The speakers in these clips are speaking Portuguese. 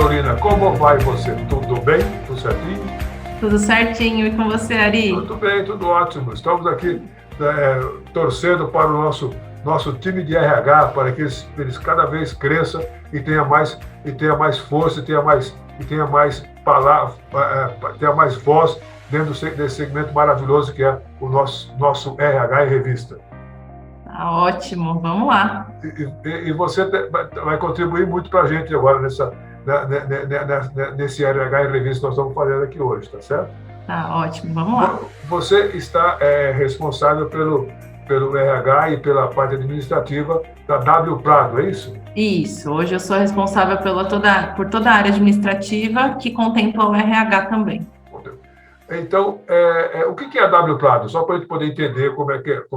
Carolina, como vai você? Tudo bem? Tudo certinho? Tudo certinho. E com você, Ari? Tudo bem, tudo ótimo. Estamos aqui torcendo para o nosso time de RH, para que eles cada vez cresçam e tenha mais força, e tenha mais palavra, tenha mais voz dentro desse segmento maravilhoso que é o nosso RH e revista. Tá ótimo, vamos lá. E você vai contribuir muito para a gente agora nesse RH e revista que nós estamos fazendo aqui hoje, tá certo? Tá ótimo, vamos lá. Você está responsável pelo RH e pela parte administrativa da W Prado, é isso? Isso, hoje eu sou responsável por toda a área administrativa, que contempla o RH também. Então, o que é a W Prado? Só para a gente poder entender como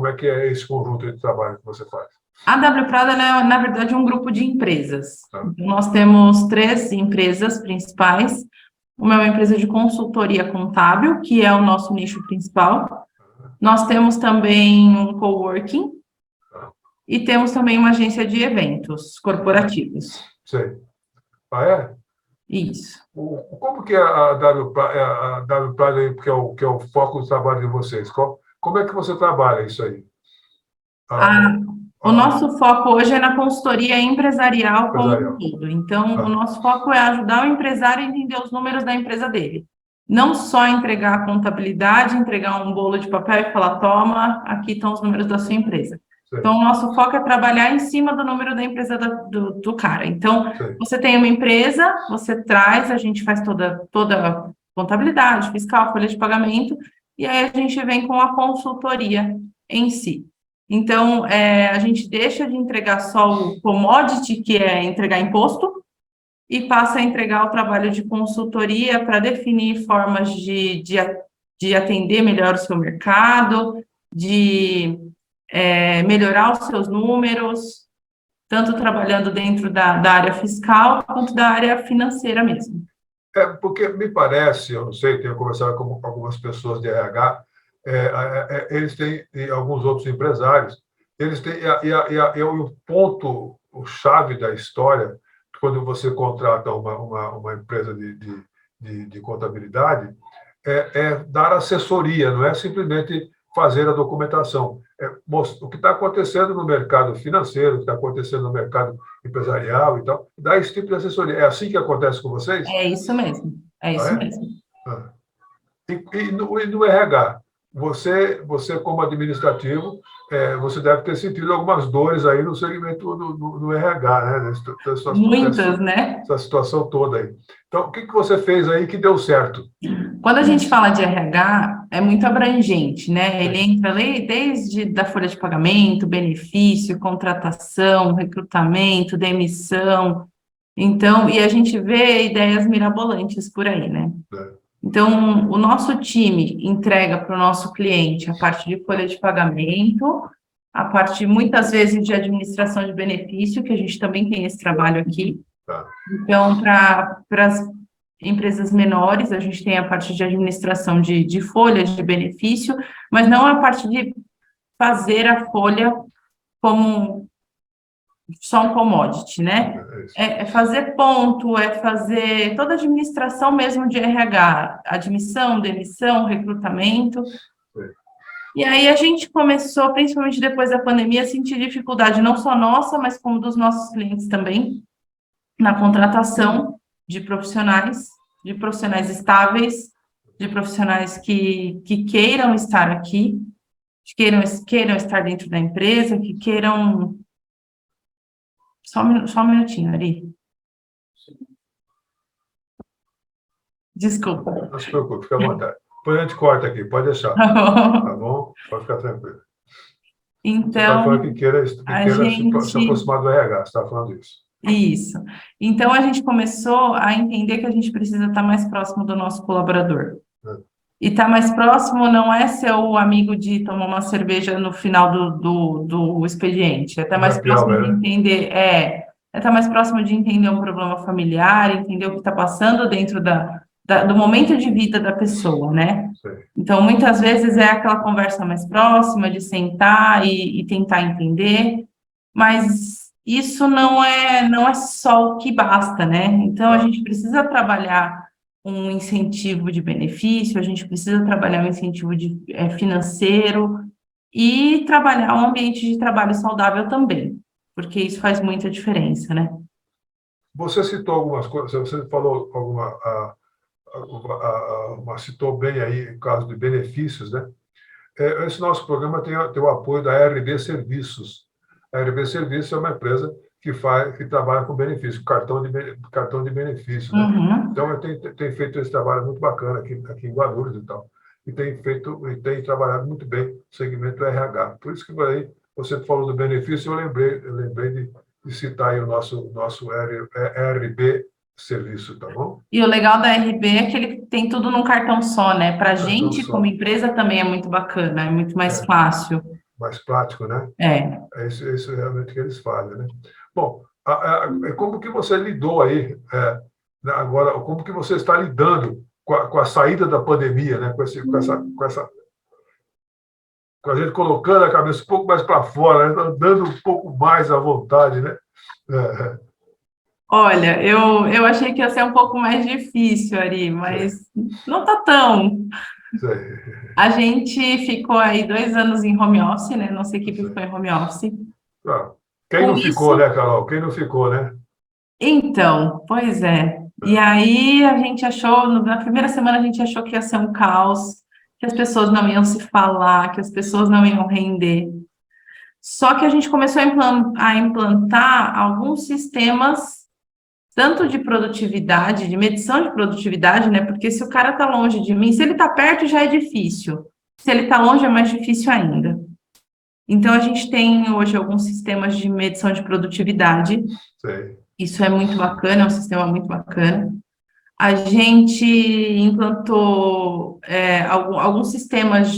é que é esse conjunto de trabalho que você faz. A W Prado ela é, na verdade, um grupo de empresas. Tá. Então, nós temos 3 empresas principais. Uma é uma empresa de consultoria contábil, que é o nosso nicho principal. Nós temos também um coworking e temos também uma agência de eventos corporativos. Sei. Ah, é? Isso. Como que é a W Prado, que é o foco do trabalho de vocês? Como é que você trabalha isso aí? O nosso foco hoje é na consultoria empresarial como um todo. Então, o nosso foco é ajudar o empresário a entender os números da empresa dele. Não só entregar a contabilidade, entregar um bolo de papel e falar, toma, aqui estão os números da sua empresa. Sim. Então, o nosso foco é trabalhar em cima do número da empresa do cara. Então, sim, você tem uma empresa, você traz, a gente faz toda a contabilidade, fiscal, folha de pagamento, e aí a gente vem com a consultoria em si. Então, a gente deixa de entregar só o commodity, que é entregar imposto, e passa a entregar o trabalho de consultoria para definir formas de atender melhor o seu mercado, de melhorar os seus números, tanto trabalhando dentro da área fiscal, quanto da área financeira mesmo. Porque me parece, eu não sei, tenho conversado com algumas pessoas de RH, eles têm, e alguns outros empresários, eles têm, e o ponto, o chave da história, quando você contrata uma empresa de contabilidade, é dar assessoria, não é simplesmente fazer a documentação. O que está acontecendo no mercado financeiro, o que está acontecendo no mercado empresarial e tal, dar esse tipo de assessoria. É assim que acontece com vocês? É isso mesmo, é isso mesmo. E no RH, você como administrativo, você deve ter sentido algumas dores aí no segmento do RH, né? Muitas, né? Essa situação toda aí. Então, o que você fez aí que deu certo? Quando a gente fala de RH, é muito abrangente, né? Ele entra desde da folha de pagamento, benefício, contratação, recrutamento, demissão. Então, e a gente vê ideias mirabolantes por aí, né? Então, o nosso time entrega para o nosso cliente a parte de folha de pagamento, a parte, muitas vezes, de administração de benefício, que a gente também tem esse trabalho aqui. Então, para as empresas menores, a gente tem a parte de administração de folha de benefício, mas não a parte de fazer a folha como só um commodity, né? É fazer ponto, é fazer toda a administração mesmo de RH, admissão, demissão, recrutamento. E aí a gente começou, principalmente depois da pandemia, a sentir dificuldade, não só nossa, mas como dos nossos clientes também, na contratação de profissionais estáveis, de profissionais que queiram estar aqui, queiram estar dentro da empresa, que queiram... Só um minutinho, Ari. Desculpa. Não se preocupe, fica à vontade. Depois a gente corta aqui, pode deixar. Tá bom? Pode ficar tranquilo. Então, você está falando que queira se aproximar do RH, você está falando isso. Isso. Então, a gente começou a entender que a gente precisa estar mais próximo do nosso colaborador. E estar mais próximo não é ser o amigo de tomar uma cerveja no final do expediente. É estar mais próximo de entender... estar mais próximo de entender um problema familiar, entender o que está passando dentro do momento de vida da pessoa, né? Sim. Então, muitas vezes é aquela conversa mais próxima, de sentar e tentar entender, mas isso não é só o que basta, né? Então, a gente precisa trabalhar um incentivo de benefício, a gente precisa trabalhar um incentivo financeiro e trabalhar um ambiente de trabalho saudável também, porque isso faz muita diferença, né? Você citou algumas coisas, você falou citou bem aí o caso de benefícios, né? Esse nosso programa tem o apoio da RB Serviços. A RB Serviços é uma empresa que trabalha com benefício, cartão de benefício, né? Uhum. Então, tem feito esse trabalho muito bacana aqui em Guarulhos e tal. E tem trabalhado muito bem no segmento RH. Por isso que aí, você falou do benefício, eu lembrei de citar aí o nosso RB Serviço, tá bom? E o legal da RB é que ele tem tudo num cartão só, né? Para a Cartão gente, como só. empresa, também é muito bacana, é muito mais É, fácil. mais prático, né? É. É isso realmente que eles fazem, né? Bom, como que você lidou aí, agora, como que você está lidando com a saída da pandemia, né? Com a gente colocando a cabeça um pouco mais para fora, né? Dando um pouco mais à vontade, né? É, Olha, eu achei que ia ser um pouco mais difícil, Ari, sei, mas não tá tão. sei, A gente ficou aí 2 anos em home office, né? Nossa equipe sei. ficou em home office. Ah, quem Com não ficou, isso, né, Carol? Quem não ficou, né? então, pois é. E aí a gente achou, na primeira semana a gente achou que ia ser um caos, que as pessoas não iam se falar, que as pessoas não iam render. Só que a gente começou a implantar alguns sistemas, tanto de produtividade, de medição de produtividade, né? Porque se o cara está longe de mim, se ele está perto já é difícil. Se ele está longe é mais difícil ainda. Então, a gente tem hoje alguns sistemas de medição de produtividade. Sei, Isso é muito bacana, é um sistema muito bacana. A gente implantou alguns sistemas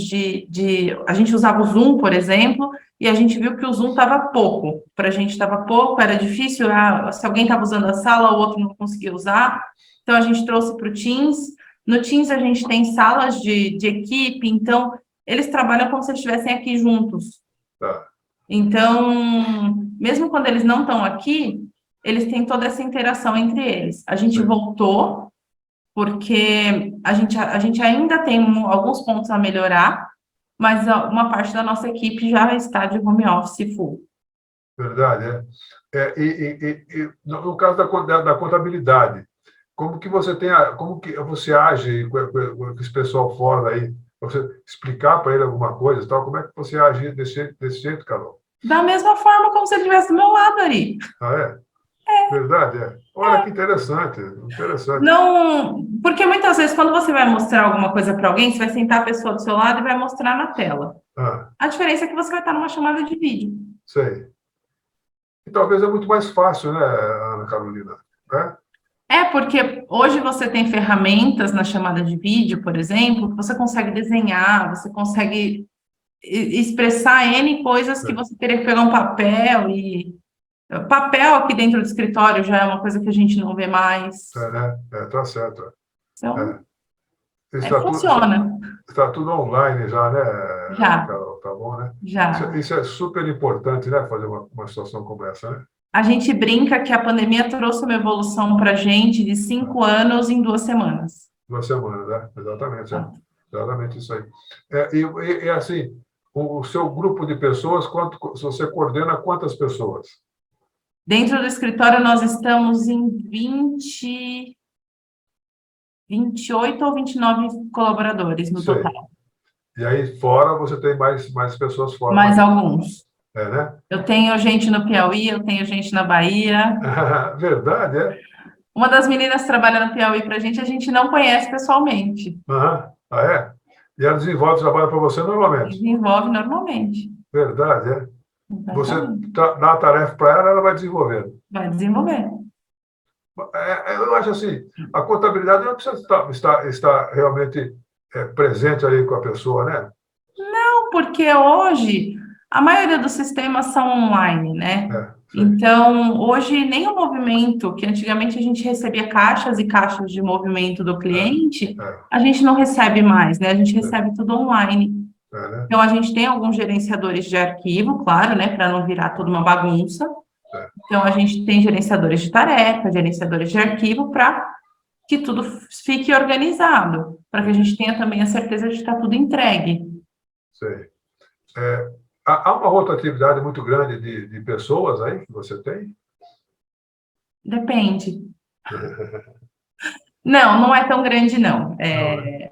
A gente usava o Zoom, por exemplo, e a gente viu que o Zoom estava pouco. Para a gente estava pouco, era difícil. Se alguém estava usando a sala, o outro não conseguia usar. Então, a gente trouxe para o Teams. No Teams, a gente tem salas de equipe, então, eles trabalham como se eles estivessem aqui juntos. tá, Então, mesmo quando eles não estão aqui, eles têm toda essa interação entre eles. A gente sei. voltou porque a gente ainda tem alguns pontos a melhorar, mas uma parte da nossa equipe já está de home office full. Verdade, é. No caso da contabilidade, como que você age com esse pessoal fora aí? Você explicar para ele alguma coisa, e tal, como é que você age desse jeito, Carol? Da mesma forma como se ele estivesse do meu lado, Ari. Ah, é? Verdade, é. Olha que interessante, interessante. Não, porque muitas vezes quando você vai mostrar alguma coisa para alguém, você vai sentar a pessoa do seu lado e vai mostrar na tela. Ah, A diferença é que você vai estar numa chamada de vídeo. sei. E talvez é muito mais fácil, né, Ana Carolina? Né? Porque hoje você tem ferramentas na chamada de vídeo, por exemplo, que você consegue desenhar, você consegue expressar N coisas que você teria que pegar um papel e... Papel aqui dentro do escritório já é uma coisa que a gente não vê mais. Né? Tá certo. Então, É. Está funciona. está tudo online já, né, Já, Carol? Tá bom, né? já. Isso é super importante, né, fazer uma situação como essa, né? A gente brinca que a pandemia trouxe uma evolução para a gente de 5 anos em 2 semanas. 2 semanas, né? Exatamente, Tá? exatamente isso aí. Assim, o seu grupo de pessoas, você coordena quantas pessoas? Dentro do escritório, nós estamos em 28 ou 29 colaboradores no Sei. total. E aí, fora, você tem mais pessoas fora. Mais alguns. Né? Eu tenho gente no Piauí, eu tenho gente na Bahia. Verdade, é? Uma das meninas trabalha no Piauí para a gente não conhece pessoalmente. Ah, é? E ela desenvolve trabalho para você normalmente? Desenvolve normalmente. Verdade, é? Você Exatamente. dá a tarefa para ela, ela vai desenvolvendo. Vai desenvolver. Eu acho assim, a contabilidade não precisa estar realmente presente ali com a pessoa, né? Não, porque hoje a maioria dos sistemas são online, né? Sei. Então, hoje nem o movimento, que antigamente a gente recebia caixas e caixas de movimento do cliente, É, a gente não recebe mais, né? A gente recebe tudo online. né? Então, a gente tem alguns gerenciadores de arquivo, claro, né? Para não virar toda uma bagunça. Então, a gente tem gerenciadores de tarefa, gerenciadores de arquivo, para que tudo fique organizado, para que a gente tenha também a certeza de estar tudo entregue. Sei. Há uma rotatividade muito grande de pessoas aí que você tem? Depende. Não, não é tão grande, não. Não, né?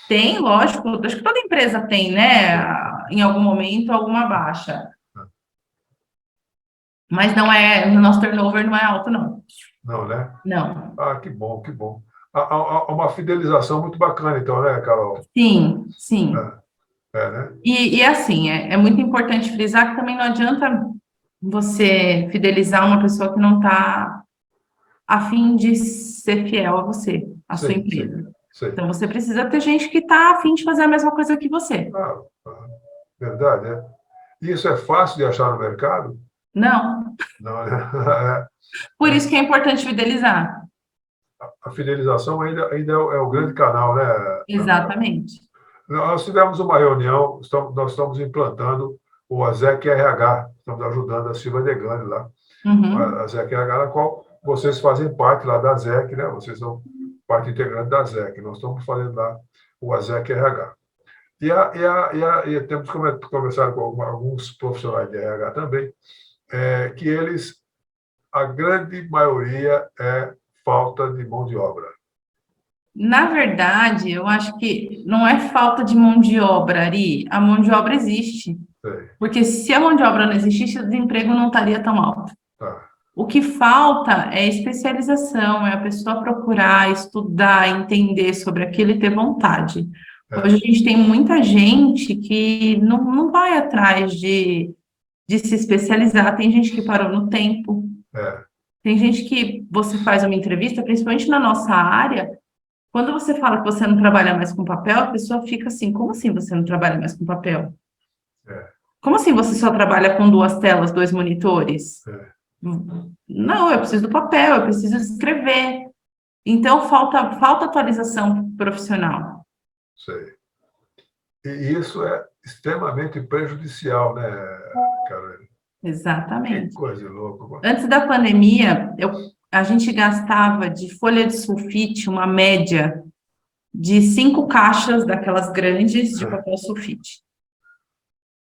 Tem, lógico, acho que toda empresa tem, né? Em algum momento, alguma baixa. Mas não é, o nosso turnover não é alto, não. Não, né? Não. Ah, que bom, que bom. Há uma fidelização muito bacana, então, né, Carol? Sim, sim. Né? E assim, é muito importante frisar que também não adianta você fidelizar uma pessoa que não está a fim de ser fiel a você, a sua Sim, sim, empresa. sim. Então, você precisa ter gente que está a fim de fazer a mesma coisa que você. Verdade, é. E isso é fácil de achar no mercado? Não. Não, né? Por isso que é importante fidelizar. A fidelização ainda é o grande canal, né, Carol? Exatamente. Nós tivemos uma reunião, nós estamos implantando o ASEC RH, estamos ajudando a Silva Degani lá, Uhum. a ZEC RH, na qual vocês fazem parte lá da ZEC, né? Vocês são parte integrante da ZEC. Nós estamos fazendo lá o ASEC RH. E temos conversado com alguns profissionais de RH também, que eles, a grande maioria é falta de mão de obra. Na verdade, eu acho que não é falta de mão de obra, Ari. A mão de obra existe. Sei, Porque se a mão de obra não existisse, o desemprego não estaria tão alto. tá. O que falta é especialização, é a pessoa procurar, estudar, entender sobre aquilo e ter vontade. Hoje a gente tem muita gente que não vai atrás de se especializar, tem gente que parou no tempo, É, tem gente que você faz uma entrevista, principalmente na nossa área, quando você fala que você não trabalha mais com papel, a pessoa fica assim, como assim você não trabalha mais com papel? é, Como assim você só trabalha com duas telas, dois monitores? é, Não, eu preciso do papel, eu preciso escrever. Então, falta atualização profissional. sei. E isso é extremamente prejudicial, né, Carolina? Que Exatamente. coisa louca. Antes da pandemia, a gente gastava de folha de sulfite uma média de 5 caixas daquelas grandes de papel sulfite.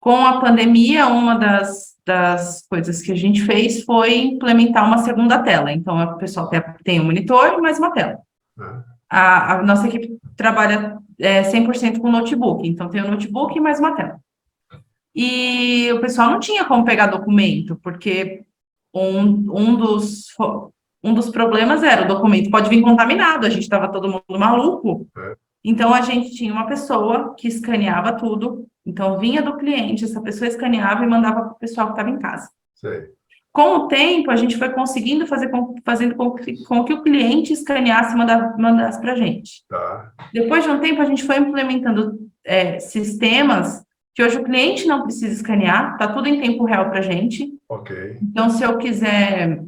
Com a pandemia, uma das coisas que a gente fez foi implementar uma segunda tela. Então, o pessoal tem um monitor e mais uma tela. Né? A nossa equipe trabalha 100% com notebook, então tem um notebook e mais uma tela. E o pessoal não tinha como pegar documento, porque um dos problemas era o documento pode vir contaminado, a gente estava todo mundo maluco. Então, a gente tinha uma pessoa que escaneava tudo, então vinha do cliente, essa pessoa escaneava e mandava para o pessoal que estava em casa. Sei. Com o tempo, a gente foi conseguindo fazendo com que o cliente escaneasse e mandasse para a gente. Tá. Depois de um tempo, a gente foi implementando sistemas que hoje o cliente não precisa escanear, está tudo em tempo real para a gente. Ok. Então, se eu quiser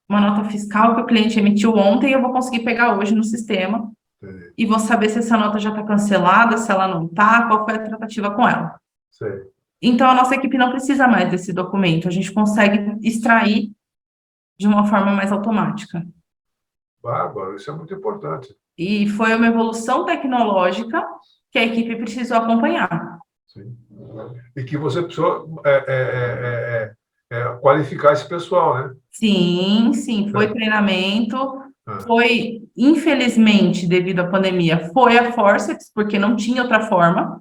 uma nota fiscal que o cliente emitiu ontem, eu vou conseguir pegar hoje no sistema Entendi. e vou saber se essa nota já está cancelada, se ela não está, qual foi a tratativa com ela. Sei. Então, a nossa equipe não precisa mais desse documento, a gente consegue extrair de uma forma mais automática. Bárbaro, isso é muito importante. E foi uma evolução tecnológica que a equipe precisou acompanhar. Sim. E que você precisou qualificar esse pessoal, né? Sim, sim, foi treinamento, Ah. foi, infelizmente, devido à pandemia, foi a forceps, porque não tinha outra forma.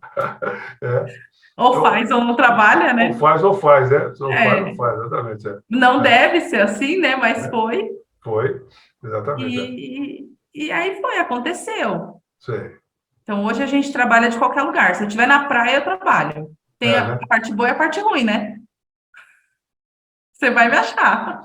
Ou faz ou não trabalha, né? Ou faz, né? Ou faz, não faz, exatamente. Não deve ser assim, né? Mas foi. Foi, exatamente. E aí foi, aconteceu. Sei. Então, hoje a gente trabalha de qualquer lugar. Se eu estiver na praia, eu trabalho. Tem a Né? parte boa e a parte ruim, né? Você vai me achar.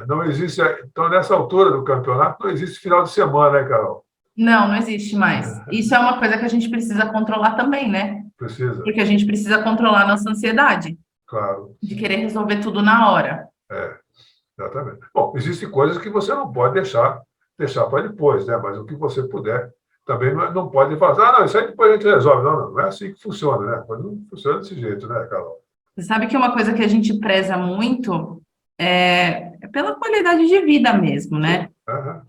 Não existe. Então, nessa altura do campeonato, não existe final de semana, né, Carol? Não existe mais. Isso é uma coisa que a gente precisa controlar também, né? Precisa. Porque a gente precisa controlar a nossa ansiedade. Claro. De querer resolver tudo na hora. Exatamente. Bom, existem coisas que você não pode deixar para depois, né? Mas o que você puder, também não pode falar, não, isso aí depois a gente resolve. Não é assim que funciona, né? Não funciona desse jeito, né, Carol? Você sabe que uma coisa que a gente preza muito é pela qualidade de vida mesmo, né? Sim. Aham,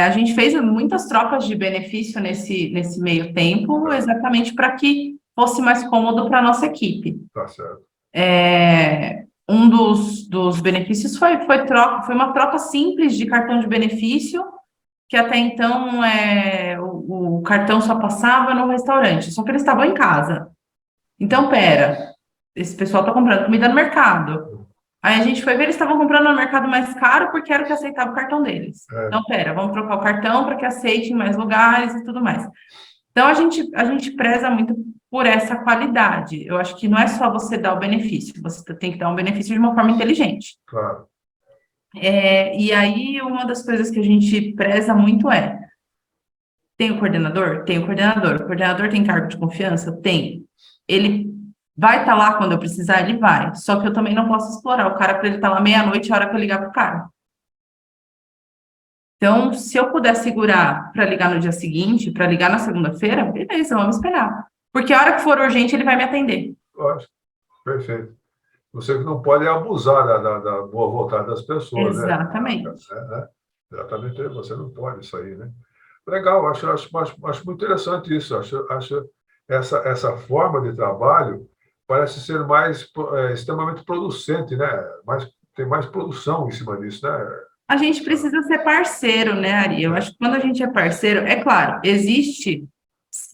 A gente fez muitas trocas de benefício nesse meio tempo, aham, exatamente para que fosse mais cômodo para a nossa equipe. tá certo. Um dos benefícios foi uma troca simples de cartão de benefício, que até então o cartão só passava no restaurante, só que eles estavam em casa. Então, pera, esse pessoal está comprando comida no mercado. Aí a gente foi ver, eles estavam comprando no mercado mais caro porque era o que aceitava o cartão deles. É, Então, pera, vamos trocar o cartão para que aceite em mais lugares e tudo mais. Então, a gente preza muito por essa qualidade. Eu acho que não é só você dar o benefício, você tem que dar um benefício de uma forma inteligente. claro. E aí, uma das coisas que a gente preza muito tem o coordenador? Tem o coordenador. O coordenador tem cargo de confiança? Tem. Ele vai estar lá quando eu precisar? Ele vai. Só que eu também não posso explorar o cara para ele estar lá meia-noite, a hora que eu ligar para o cara. Então, se eu puder segurar para ligar no dia seguinte, para ligar na segunda-feira, beleza, vamos esperar. Porque a hora que for urgente, ele vai me atender. Lógico, perfeito. Você que não pode abusar da boa vontade das pessoas, né? Exatamente. Exatamente, você não pode isso aí, né? Legal, acho muito interessante isso. Acho essa forma de trabalho parece ser mais extremamente producente, né? Tem mais produção em cima disso, né? A gente precisa ser parceiro, né, Ari? Eu É, acho que quando a gente é parceiro, é claro, existe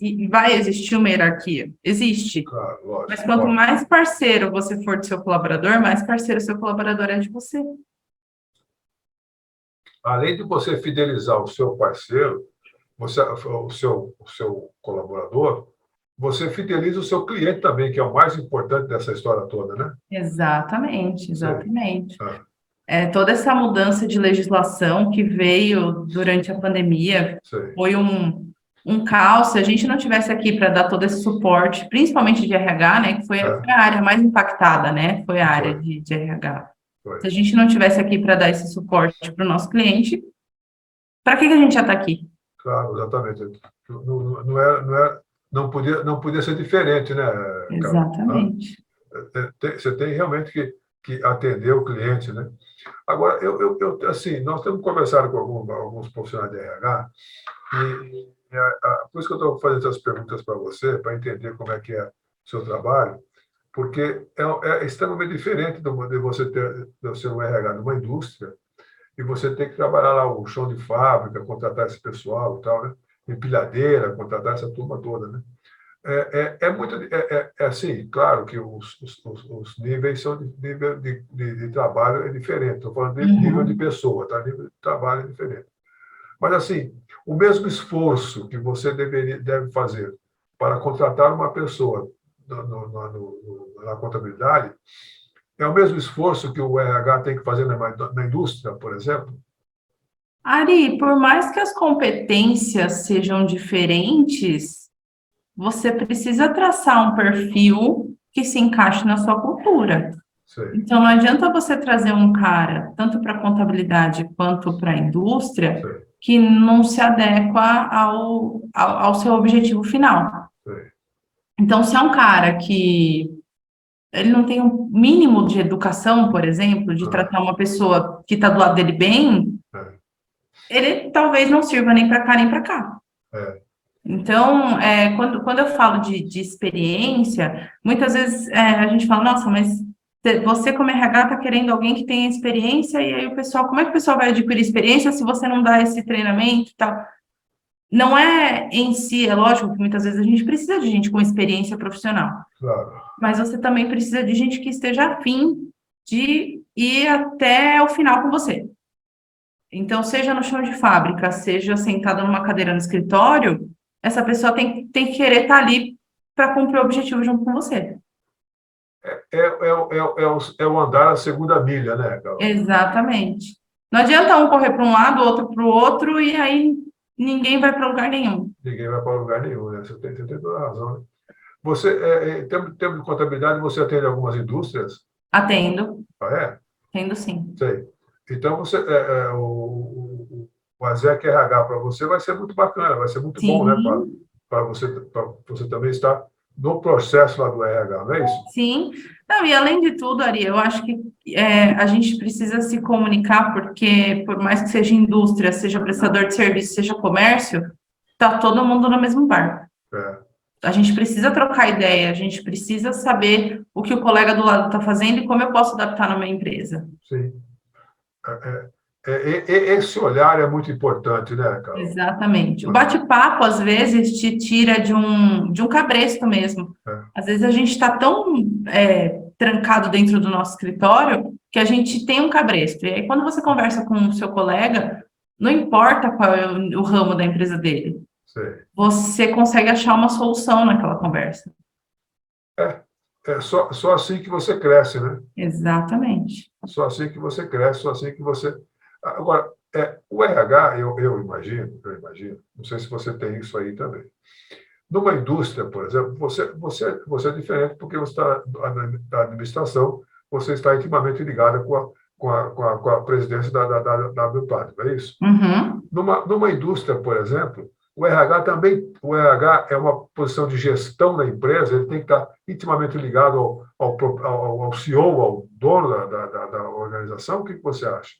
e vai existir uma hierarquia. Existe. claro, Mas lógico, quanto lógico. mais parceiro você for do seu colaborador, mais parceiro seu colaborador é de você. Além de você fidelizar o seu parceiro, o seu colaborador, você fideliza o seu cliente também, que é o mais importante dessa história toda, né? Exatamente, Sei. exatamente. Ah, Toda essa mudança de legislação que veio durante a pandemia sei. foi um caos. Se a gente não tivesse aqui para dar todo esse suporte, principalmente de RH, né, que foi É, a área mais impactada, né, foi a área foi, de RH. foi. Se a gente não tivesse aqui para dar esse suporte para o nosso cliente, para que a gente já está aqui? Claro, exatamente. Não podia ser diferente, né, Carol? Exatamente. Você tem realmente que atender o cliente, né? Agora, assim, nós temos conversado com alguns profissionais de RH por isso que eu estou fazendo essas perguntas para você, para entender como é que é o seu trabalho, porque é extremamente diferente de você ser um RH numa indústria e você ter que trabalhar lá o chão de fábrica, contratar esse pessoal e tal, né? Empilhadeira, contratar essa turma toda, né? Assim, claro que os níveis são nível de trabalho é diferente. Estou falando de nível de Uhum. pessoa, tá? Nível de trabalho é diferente. Mas, assim, o mesmo esforço que você deve fazer para contratar uma pessoa na contabilidade é o mesmo esforço que o RH tem que fazer na indústria, por exemplo? Ari, por mais que as competências sejam diferentes, você precisa traçar um perfil que se encaixe na sua cultura. Sei, Então, não adianta você trazer um cara, tanto para a contabilidade quanto para a indústria, sei, que não se adequa ao seu objetivo final. sei. Então, se é um cara que ele não tem um mínimo de educação, por exemplo, de Ah, tratar uma pessoa que está do lado dele bem, é, ele talvez não sirva nem para cá nem para cá. é, Então, quando eu falo de experiência, muitas vezes a gente fala, nossa, mas você como RH está querendo alguém que tenha experiência, e aí o pessoal, como é que o pessoal vai adquirir experiência se você não dá esse treinamento e tal? Não é em si, é lógico que muitas vezes a gente precisa de gente com experiência profissional, claro, mas você também precisa de gente que esteja afim de ir até o final com você. Então, seja no chão de fábrica, seja sentada numa cadeira no escritório, essa pessoa tem que querer estar ali para cumprir o objetivo junto com você. é o andar a segunda milha, né, Carol? Exatamente. Não adianta um correr para um lado, outro para o outro, e aí ninguém vai para lugar nenhum. Ninguém vai para lugar nenhum, né? Você tem toda a razão, né? Você, em termos de contabilidade, você atende algumas indústrias? Atendo, Ah, é? atendo sim. Sei. Então, o ASEC RH para você vai ser muito bacana, vai ser muito bom, né? Sim, Para você também estar no processo lá do RH, não é isso? Sim. Não, e além de tudo, Ari, eu acho que a gente precisa se comunicar, porque por mais que seja indústria, seja prestador de serviço, seja comércio, está todo mundo no mesmo barco. É, A gente precisa trocar ideia, a gente precisa saber o que o colega do lado está fazendo e como eu posso adaptar na minha empresa. sim. Esse olhar é muito importante, né, Carol? Exatamente. O bate-papo, às vezes, te tira de um cabresto mesmo. É, Às vezes a gente está tão trancado dentro do nosso escritório que a gente tem um cabresto. E aí, quando você conversa com o seu colega, não importa qual é o ramo da empresa dele, sei. você consegue achar uma solução naquela conversa. É só assim que você cresce, né? Exatamente. Só assim que você cresce, só assim que você. Agora, o RH, eu imagino, não sei se você tem isso aí também. Numa indústria, por exemplo, você é diferente porque você está na administração, você está intimamente ligada com a presidência da WPAD, não é isso? Uhum. Numa indústria, por exemplo, o RH é uma posição de gestão da empresa, ele tem que estar intimamente ligado ao CEO, ao dono da organização. O que você acha?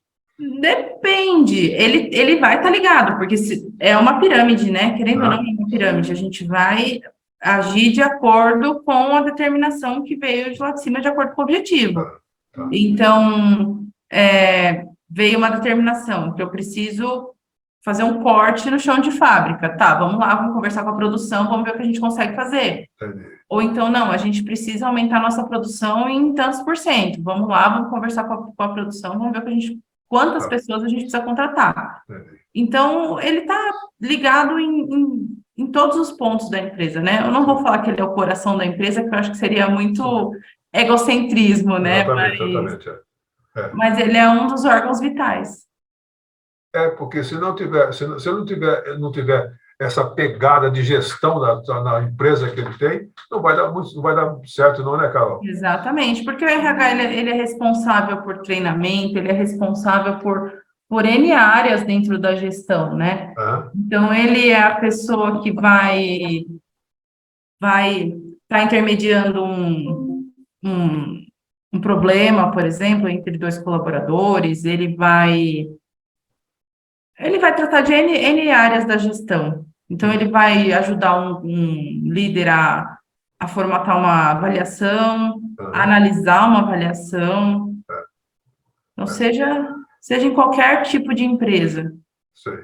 Depende, ele vai estar ligado, porque é uma pirâmide, né? Querendo ou não, é Ah, uma pirâmide. A gente vai agir de acordo com a determinação que veio de lá de cima, de acordo com o objetivo. tá, tá, Então, veio uma determinação que eu preciso fazer um corte no chão de fábrica. Tá, vamos lá, vamos conversar com a produção, vamos ver o que a gente consegue fazer. entendi. Ou então, não, a gente precisa aumentar a nossa produção em tantos por cento. Vamos lá, vamos conversar com a produção, vamos ver o que quantas Tá, pessoas a gente precisa contratar. entendi. Então, ele está ligado em todos os pontos da empresa, né? Eu não vou falar que ele é o coração da empresa, que eu acho que seria muito egocentrismo, né? Exatamente, exatamente. Mas ele é um dos órgãos vitais. Porque se não tiver essa pegada de gestão na empresa que ele tem, não vai dar certo, não, né, Carol? Exatamente, porque o RH ele é responsável por treinamento, ele é responsável por N áreas dentro da gestão, né? Ah, Então, ele é a pessoa que vai estar intermediando um, um problema, por exemplo, entre dois colaboradores, ele vai tratar de N áreas da gestão. Então, ele vai ajudar um líder a formatar uma avaliação, a ah, analisar uma avaliação, então, seja em qualquer tipo de empresa. sei.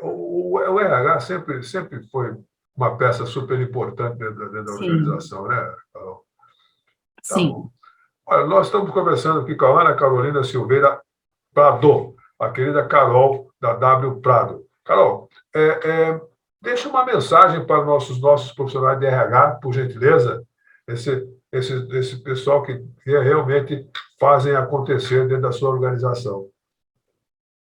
O RH sempre foi uma peça super importante dentro da Sim, organização, né, Carol? Tá sim. bom. Olha, nós estamos conversando aqui com a Ana Carolina Silveira Prado, a querida Carol da W Prado. Carol, deixa uma mensagem para nossos profissionais de RH, por gentileza, esse pessoal que realmente fazem acontecer dentro da sua organização.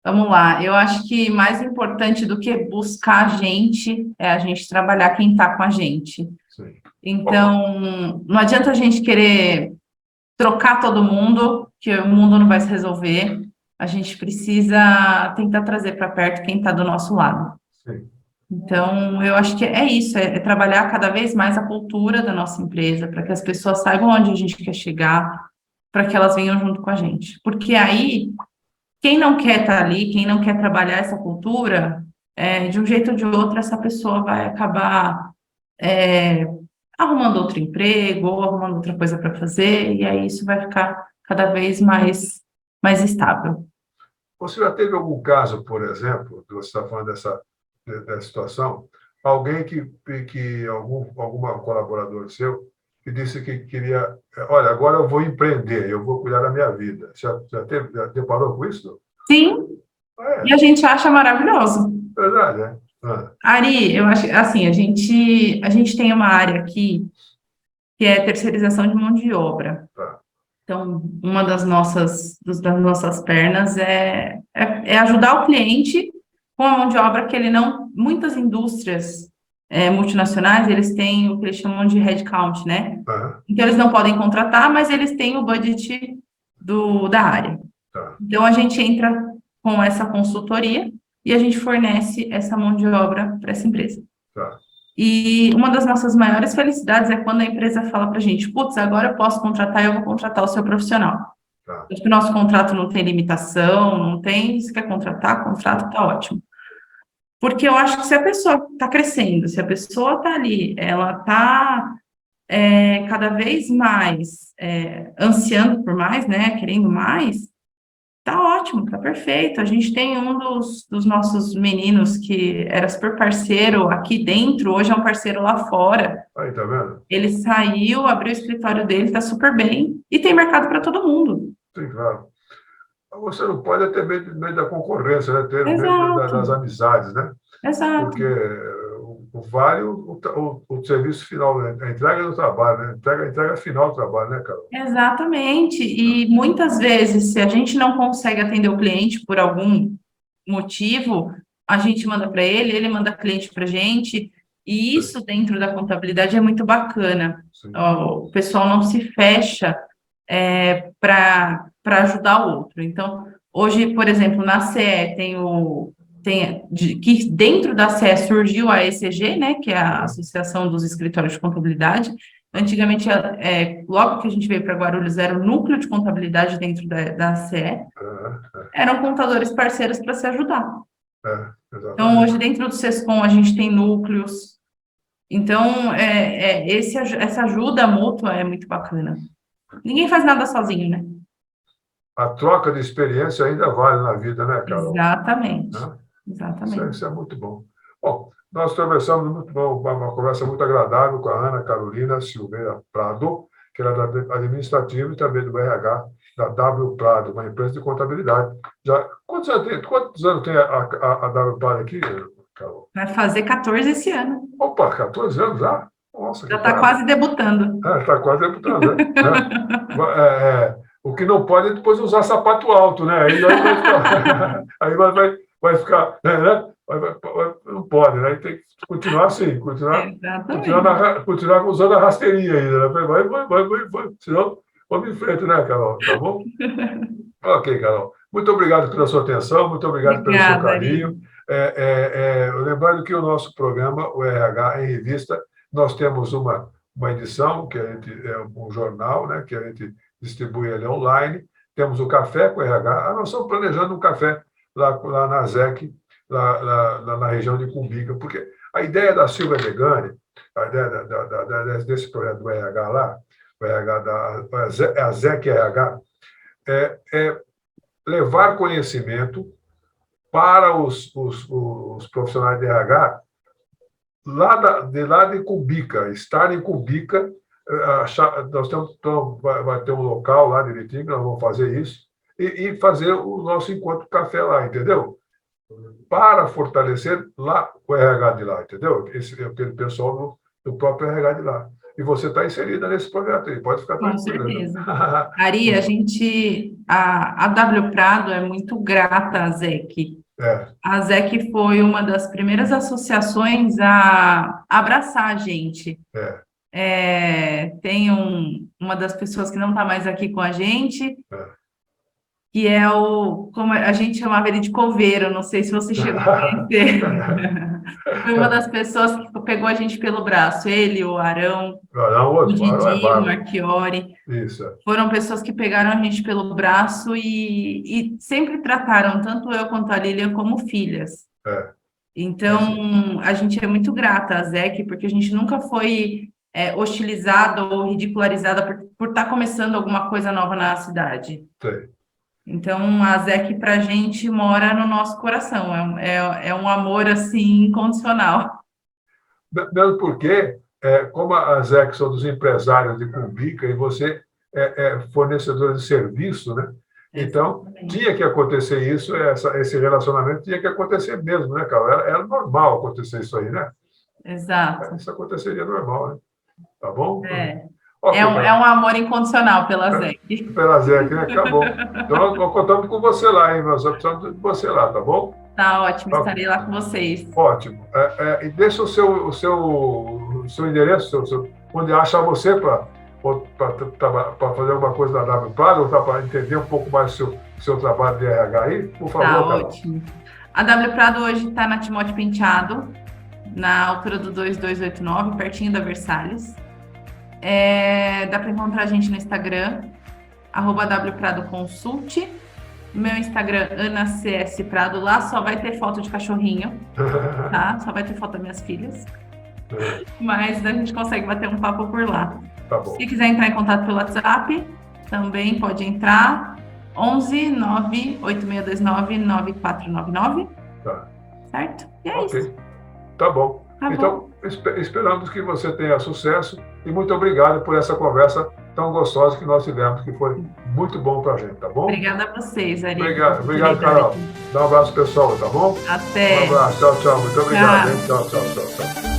Vamos lá. Eu acho que mais importante do que buscar a gente é a gente trabalhar quem está com a gente. Sim. Então, não adianta a gente querer trocar todo mundo, que o mundo não vai se resolver. A gente precisa tentar trazer para perto quem está do nosso lado. Sim. Então, eu acho que é isso, é trabalhar cada vez mais a cultura da nossa empresa, para que as pessoas saibam onde a gente quer chegar, para que elas venham junto com a gente. Porque aí, quem não quer estar ali, quem não quer trabalhar essa cultura, de um jeito ou de outro, essa pessoa vai acabar arrumando outro emprego ou arrumando outra coisa para fazer, e aí isso vai ficar cada vez mais estável. Você já teve algum caso, por exemplo, que você está falando dessa situação, alguém alguma colaborador seu, que disse que queria, olha, agora eu vou empreender, eu vou cuidar da minha vida. Já deparou com isso? Sim, e a gente acha maravilhoso. Verdade, é? Ah, Ari, eu acho assim, a gente tem uma área aqui que é terceirização de mão de obra. tá. Então, uma das nossas pernas é ajudar o cliente com a mão de obra que ele não. Muitas indústrias multinacionais, eles têm o que eles chamam de headcount, né? Ah, Então, eles não podem contratar, mas eles têm o budget da área. tá, Então, a gente entra com essa consultoria e a gente fornece essa mão de obra para essa empresa. tá. E uma das nossas maiores felicidades é quando a empresa fala para a gente, putz, agora eu posso contratar, eu vou contratar o seu profissional. Tá. Acho que o nosso contrato não tem limitação, não tem, se quer contratar, contrato, tá ótimo. Porque eu acho que se a pessoa está crescendo, se a pessoa está ali, ela está cada vez mais ansiando por mais, né, querendo mais, tá ótimo, tá perfeito. A gente tem um dos nossos meninos que era super parceiro aqui dentro, hoje é um parceiro lá fora. Aí, tá vendo? Ele saiu, abriu o escritório dele, tá super bem, e tem mercado para todo mundo. Sim, claro. Você não pode ter medo da concorrência, né? Ter medo Exato. das amizades, né? Exato. Porque vale o serviço final, né? A entrega do trabalho, né? A entrega final do trabalho, né, Carol? Exatamente. E muitas vezes, se a gente não consegue atender o cliente por algum motivo, a gente manda para ele, ele manda cliente para a gente, e isso dentro da contabilidade é muito bacana. O pessoal não se fecha para ajudar o outro. Então, hoje, por exemplo, na CE que dentro da CE surgiu a ECG, né, que é a Associação dos Escritórios de Contabilidade. Antigamente, logo que a gente veio para Guarulhos, era o núcleo de contabilidade dentro da CE. Eram contadores parceiros para se ajudar. Então, hoje, dentro do SESCOM, a gente tem núcleos. Então, essa ajuda mútua é muito bacana. Ninguém faz nada sozinho, né? A troca de experiência ainda vale na vida, né, Carol? Exatamente. Exatamente. Isso é muito bom. Bom, nós conversamos muito bom, uma conversa muito agradável com a Ana Carolina Silveira Prado, que era da administrativa e também do RH da W Prado, uma empresa de contabilidade. Quantos anos tem a W Prado aqui, Carol? Vai fazer 14 esse ano. Opa, 14 anos já? Nossa, já está quase debutando. Está quase debutando, né? O que não pode é depois usar sapato alto, né? Aí vai ficar, né? Não pode, né? Tem que continuar assim, continuar usando a rasteirinha ainda, né? Vai, senão vamos em frente, né, Carol? Tá bom? Ok, Carol. Muito obrigado pela sua atenção, muito obrigado pelo seu carinho. Lembrando que o nosso programa, o RH em Revista, nós temos uma edição, que é um jornal, né, que a gente distribui ele online. Temos o Café com RH. Nós estamos planejando um café lá na ZEC, lá na região de Cumbica, porque a ideia da Silvia Degani, a ideia desse projeto do RH lá, o RH a ZEC RH, é levar conhecimento para os profissionais de RH lá de Cumbica, estar em Cumbica. Nós vai ter um local lá direitinho, nós vamos fazer isso, e fazer o nosso encontro café lá, entendeu? Para fortalecer lá o RH de lá, entendeu? Aquele pessoal do próprio RH de lá. E você está inserida nesse projeto aí, pode ficar tranquilo. Com certeza. Ari, a W Prado é muito grata à ZEC. A ZEC foi uma das primeiras associações a abraçar a gente. Tem uma das pessoas que não está mais aqui com a gente, que é como a gente chamava ele de coveiro, não sei se você chegou a conhecer. Foi uma das pessoas que pegou a gente pelo braço, ele, o Arão, o Didi, o Marchiori. Foram pessoas que pegaram a gente pelo braço e sempre trataram, tanto eu quanto a Lilian, como filhas. Então, a gente é muito grata à ZEC, porque a gente nunca foi hostilizada ou ridicularizada por estar começando alguma coisa nova na cidade. Então, a ZEC, para a gente, mora no nosso coração. É um amor, assim, incondicional. Mesmo porque, como a ZEC são dos empresários de Cumbica e você é fornecedor de serviço, né? Então, tinha que acontecer isso, esse relacionamento tinha que acontecer mesmo, né, Carol? Era normal acontecer isso aí, né? Exato. Isso aconteceria normal, né? Tá bom? Okay, é um amor incondicional pela ZEC. Pela ZEC, né? Tá bom. Então, nós contamos com você lá, hein? Nós precisamos de você lá, tá bom? Tá ótimo, estarei lá com vocês. Ótimo. E deixa o seu endereço, onde achar você para fazer alguma coisa da W Prado, ou para entender um pouco mais o seu trabalho de RH aí, por favor. Tá ótimo. A W Prado hoje está na Timóteo Penteado, na altura do 2289, pertinho da Versalhes. Dá para encontrar a gente no Instagram, @wpradoconsult. Meu Instagram, Ana CS Prado, lá só vai ter foto de cachorrinho, tá? Só vai ter foto das minhas filhas. Mas a gente consegue bater um papo por lá. Tá bom. Se quiser entrar em contato pelo WhatsApp, também pode entrar. 11 98629 9499. Tá. Certo? E é isso. Tá bom. Tá então, esperamos que você tenha sucesso e muito obrigado por essa conversa tão gostosa que nós tivemos, que foi muito bom pra gente, tá bom? Obrigada a vocês, Ari. Obrigado, Carol. Dá um abraço, pessoal, tá bom? Até. Um abraço, tchau, muito obrigado. Tchau.